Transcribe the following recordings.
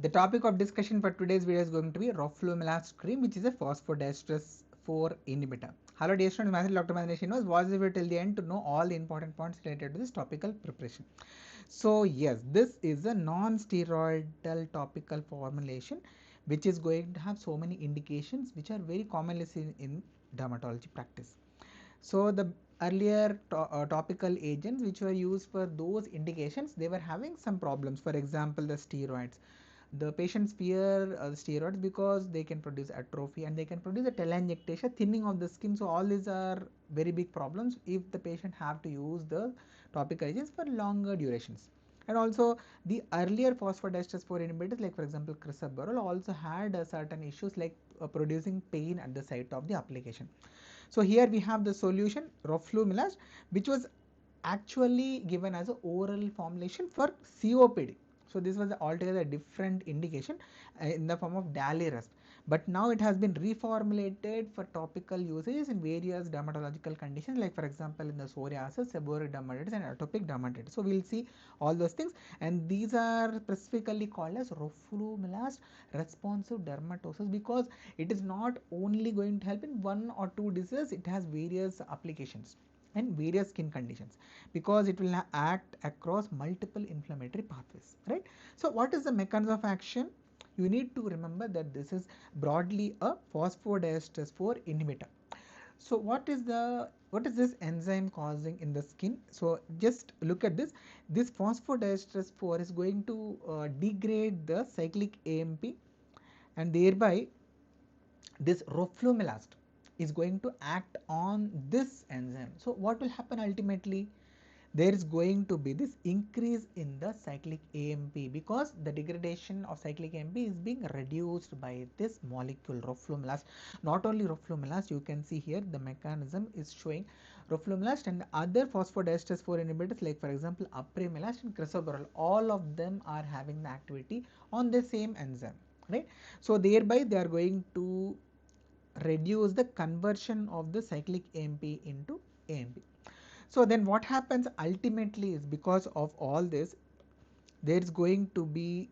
The topic of discussion for today's video is going to be Roflumilast cream, which is a phosphodiesterase 4 inhibitor. Hello dear students, myself Dr. Maddineni was watch the video till the end to know all the important points related to this topical preparation. So yes, this is a non-steroidal topical formulation which is going to have so many indications which are very commonly seen in dermatology practice. So the earlier topical agents which were used for those indications, they were having some problems. For example, the steroids. The patients fear steroids because they can produce atrophy and they can produce a telangiectasia, thinning of the skin. So all these are very big problems if the patient have to use the topical agents for longer durations. And also the earlier phosphodiesterase 4 inhibitors, like for example crisaborole, also had certain issues like producing pain at the site of the application. So here we have the solution Roflumilast, which was actually given as an oral formulation for COPD. So this was altogether a different indication in the form of Daliresp. But now it has been reformulated for topical usages in various dermatological conditions, like for example in the psoriasis, seborrheic dermatitis and atopic dermatitis. So we'll see all those things, and these are specifically called as Roflumilast responsive dermatosis because it is not only going to help in one or two diseases, it has various applications and various skin conditions because it will act across multiple inflammatory pathways, right? So what is the mechanism of action? You need to remember that this is broadly a phosphodiesterase 4 inhibitor. So what is this enzyme causing in the skin? So just look at this. This phosphodiesterase 4 is going to degrade the cyclic AMP, and thereby this Roflumilast is going to act on this enzyme. So what will happen ultimately? There is going to be this increase in the cyclic AMP because the degradation of cyclic AMP is being reduced by this molecule Roflumilast. Not only Roflumilast, you can see here the mechanism is showing Roflumilast and other phosphodiesterase 4 inhibitors like for example Apremilast and crisaborole. All of them are having the activity on the same enzyme, right? So thereby they are going to reduce the conversion of the cyclic AMP into AMP. So then what happens ultimately is because of all this, there is going to be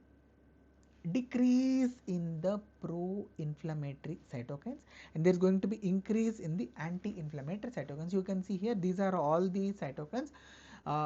decrease in the pro-inflammatory cytokines and there is going to be increase in the anti-inflammatory cytokines. You can see here these are all the cytokines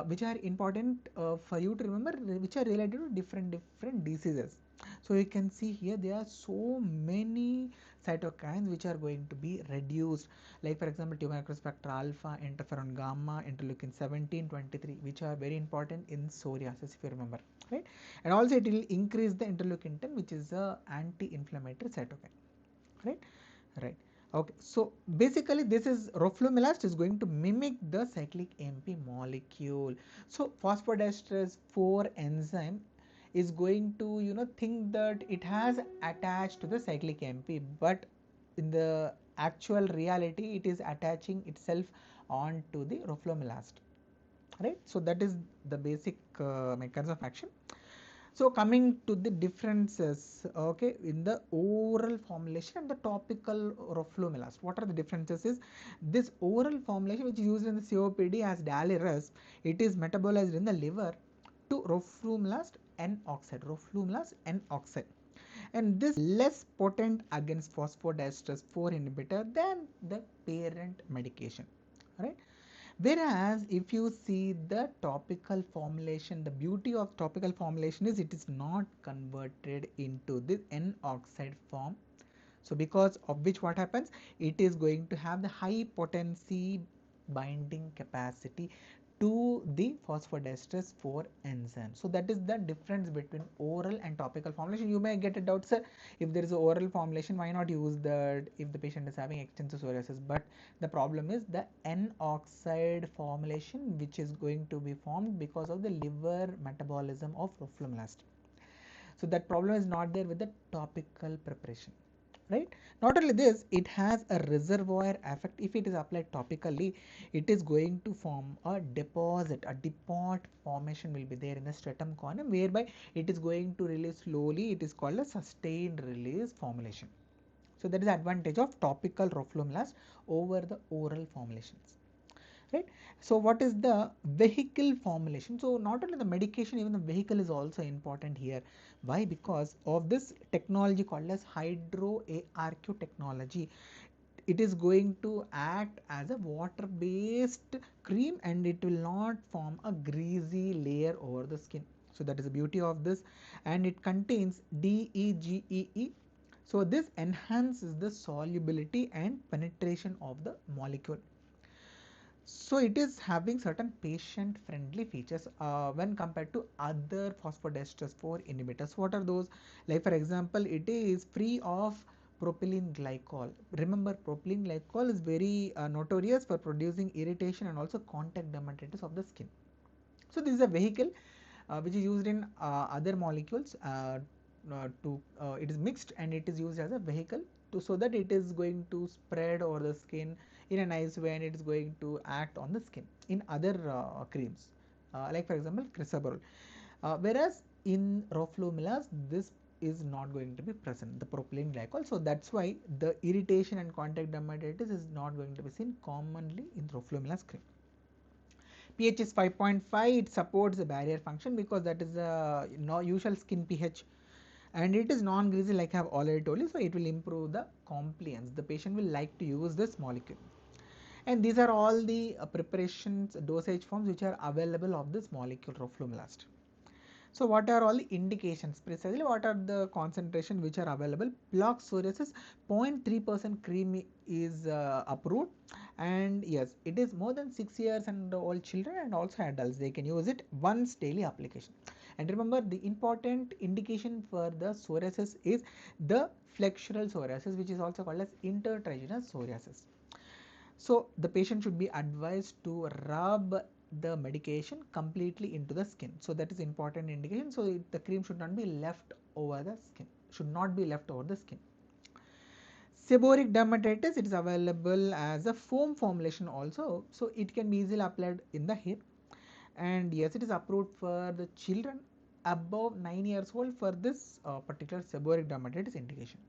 which are important for you to remember, which are related to different diseases. So you can see here there are so many cytokines which are going to be reduced, like for example tuberculous factor alpha, interferon gamma, interleukin 17, 23, which are very important in psoriasis if you remember, right? And also it will increase the interleukin 10, which is a anti-inflammatory cytokine, right? Right. Okay, so basically this is Roflumilast is going to mimic the cyclic AMP molecule. So phosphodiesterase 4 enzyme is going to think that it has attached to the cyclic AMP, but in the actual reality it is attaching itself on to the Roflumilast, right? So that is the basic mechanism of action. So coming to the differences, okay, in the oral formulation and the topical Roflumilast, what are the differences is this oral formulation which is used in the COPD as Daliresp, it is metabolized in the liver to Roflumilast N oxide, and this less potent against phosphodiesterase 4 inhibitor than the parent medication, right? Whereas if you see the topical formulation, the beauty of topical formulation is it is not converted into the N oxide form. So because of which what happens, it is going to have the high potency binding capacity to the phosphodiesterase 4 enzyme. So that is the difference between oral and topical formulation. You may get a doubt, sir, if there is an oral formulation, why not use that if the patient is having extensive psoriasis? But the problem is the N-oxide formulation which is going to be formed because of the liver metabolism of Roflumilast. So that problem is not there with the topical preparation, right? Not only this, it has a reservoir effect. If it is applied topically, it is going to form a deposit, a depot formation will be there in the stratum corneum, whereby it is going to release slowly. It is called a sustained release formulation. So that is the advantage of topical Roflumilast over the oral formulations, right? So what is the vehicle formulation? So not only the medication, even the vehicle is also important here. Why? Because of this technology called as hydro ARQ technology. It is going to act as a water based cream and it will not form a greasy layer over the skin. So that is the beauty of this, and it contains DEGEE. So this enhances the solubility and penetration of the molecule. So it is having certain patient friendly features when compared to other phosphodiesterase 4 inhibitors. What are those? Like for example, it is free of propylene glycol. Remember, propylene glycol is very notorious for producing irritation and also contact dermatitis of the skin. So this is a vehicle which is used in other molecules it is mixed and it is used as a vehicle to, so that it is going to spread over the skin in a nice way and it is going to act on the skin in other creams like for example crisaborole, whereas in Roflumilast this is not going to be present, the propylene glycol. So that's why the irritation and contact dermatitis is not going to be seen commonly in Roflumilast cream. pH is 5.5. It supports the barrier function because that is the usual skin pH, and it is non-greasy like I have already told you. So it will improve the compliance. The patient will like to use this molecule. And these are all the preparations, dosage forms which are available of this molecule Roflumilast. So what are all the indications? Precisely what are the concentration which are available? Plaque psoriasis 0.3% cream is approved, and yes, it is more than 6 years and all children and also adults, they can use it once daily application. And remember, the important indication for the psoriasis is the flexural psoriasis, which is also called as intertriginous psoriasis. So the patient should be advised to rub the medication completely into the skin. So that is important indication. So the cream should not be left over the skin. Should not be left over the skin. Seborrheic dermatitis, it is available as a foam formulation also. So it can be easily applied in the hair. And yes, it is approved for the children above 9 years old for this particular seborrheic dermatitis indication.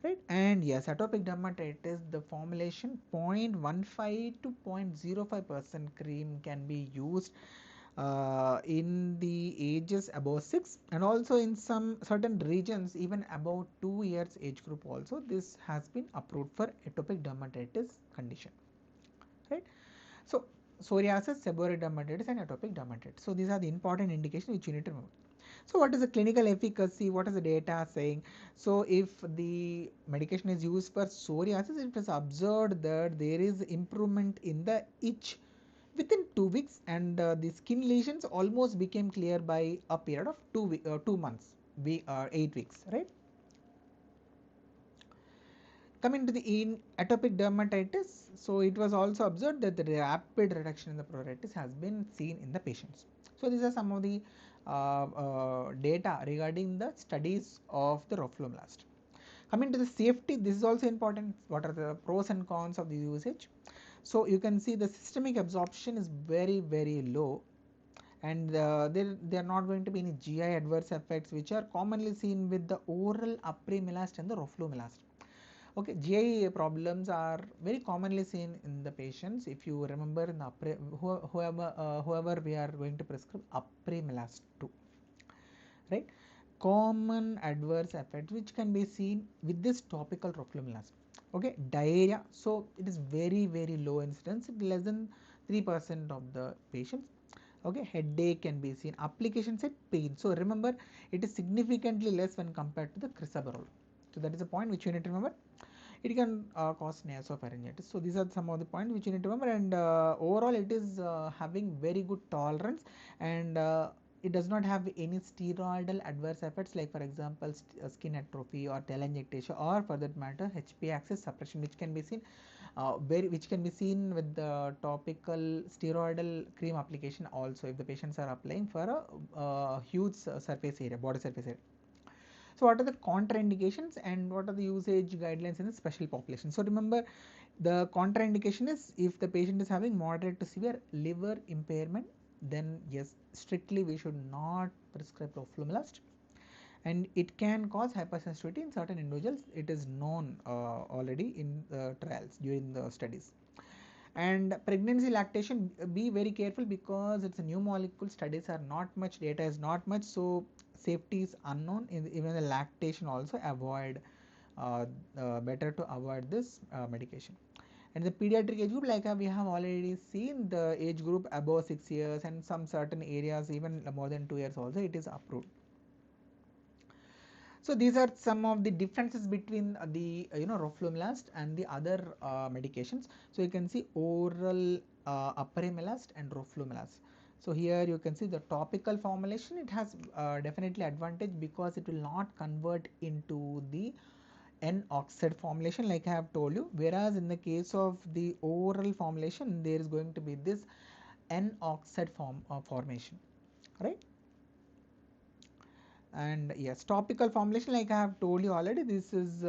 Right, and yes, atopic dermatitis, the formulation 0.15 to 0.05% cream can be used in the ages above 6 and also in some certain regions even about 2 years age group also. This has been approved for atopic dermatitis condition, right? So psoriasis, seborrheic dermatitis and atopic dermatitis. So these are the important indications which you need to remember. So what is the clinical efficacy? What is the data saying? So if the medication is used for psoriasis, it is observed that there is improvement in the itch within 2 weeks, and the skin lesions almost became clear by a period of 2 months, 8 weeks, right? Coming to the in atopic dermatitis, so it was also observed that the rapid reduction in the pruritus has been seen in the patients. So these are some of the data regarding the studies of the Roflumilast. Coming to the safety, this is also important. What are the pros and cons of the usage? So you can see the systemic absorption is very low, and there are not going to be any GI adverse effects which are commonly seen with the oral Apremilast and the Roflumilast. Okay, GI problems are very commonly seen in the patients. If you remember, in the whoever we are going to prescribe Apremilast to, right? Common adverse effects which can be seen with this topical Roflumilast. Okay, diarrhea. So it is very low incidence, less than 3% of the patients. Okay, headache can be seen. Application site pain. So remember, it is significantly less when compared to the crisaborole. So that is a point which you need to remember. It can cause nasopharyngitis. So these are some of the points which you need to remember, and overall it is having very good tolerance, and it does not have any steroidal adverse effects like for example skin atrophy or telangiectasia, or for that matter HP axis suppression, which can be seen which can be seen with the topical steroidal cream application also, if the patients are applying for a huge surface area, body surface area. So what are the contraindications and what are the usage guidelines in the special population? So remember, the contraindication is if the patient is having moderate to severe liver impairment, then yes, strictly we should not prescribe Roflumilast, and it can cause hypersensitivity in certain individuals. It is known already in the trials during the studies. And pregnancy lactation, be very careful because it's a new molecule, studies are not much, data is not much, so safety is unknown. Even the lactation also avoid, better to avoid this medication. And the pediatric age group, like we have already seen, the age group above 6 years and some certain areas even more than 2 years also it is approved. So these are some of the differences between the Roflumilast and the other medications. So you can see oral Apremilast and Roflumilast. So here you can see the topical formulation, it has definitely advantage because it will not convert into the N-oxide formulation like I have told you, whereas in the case of the oral formulation there is going to be this N-oxide formation, right? And yes, topical formulation like I have told you already, this is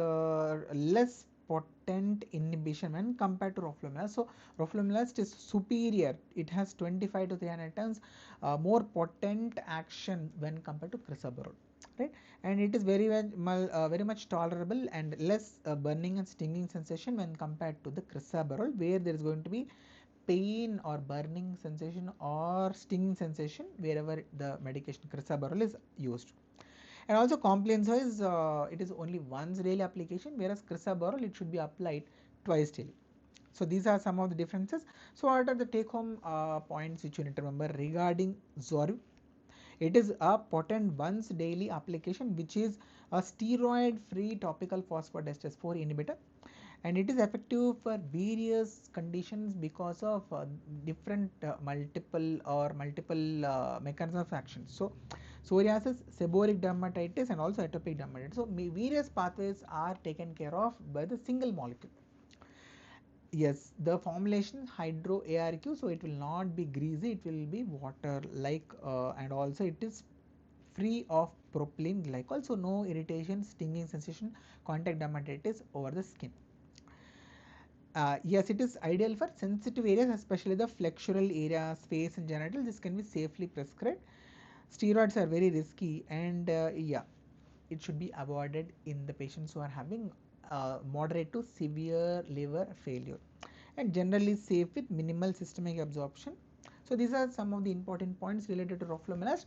less potent inhibition when compared to Roflumilast. So Roflumilast is superior, it has 25 to 300 times more potent action when compared to crisaborole, right? And it is very much tolerable and less burning and stinging sensation when compared to the crisaborole, where there is going to be pain or burning sensation or stinging sensation wherever the medication crisaborole is used. And also compliance wise, it is only once daily application, whereas crisaborole it should be applied twice daily. So these are some of the differences. So what are the take home points which you need to remember regarding Zoryve? It is a potent once daily application which is a steroid free topical phosphodiesterase 4 inhibitor, and it is effective for various conditions because of different multiple mechanisms of action. So psoriasis, seborrheic dermatitis and also atopic dermatitis. So various pathways are taken care of by the single molecule. Yes, the formulation hydro ARQ, so it will not be greasy, it will be water like, and also it is free of propylene glycol, so no irritation, stinging sensation, contact dermatitis over the skin. Yes, it is ideal for sensitive areas, especially the flexural areas, face and genital. This can be safely prescribed. Steroids are very risky, and yeah, it should be avoided in the patients who are having moderate to severe liver failure, and generally safe with minimal systemic absorption. So these are some of the important points related to Roflumilast.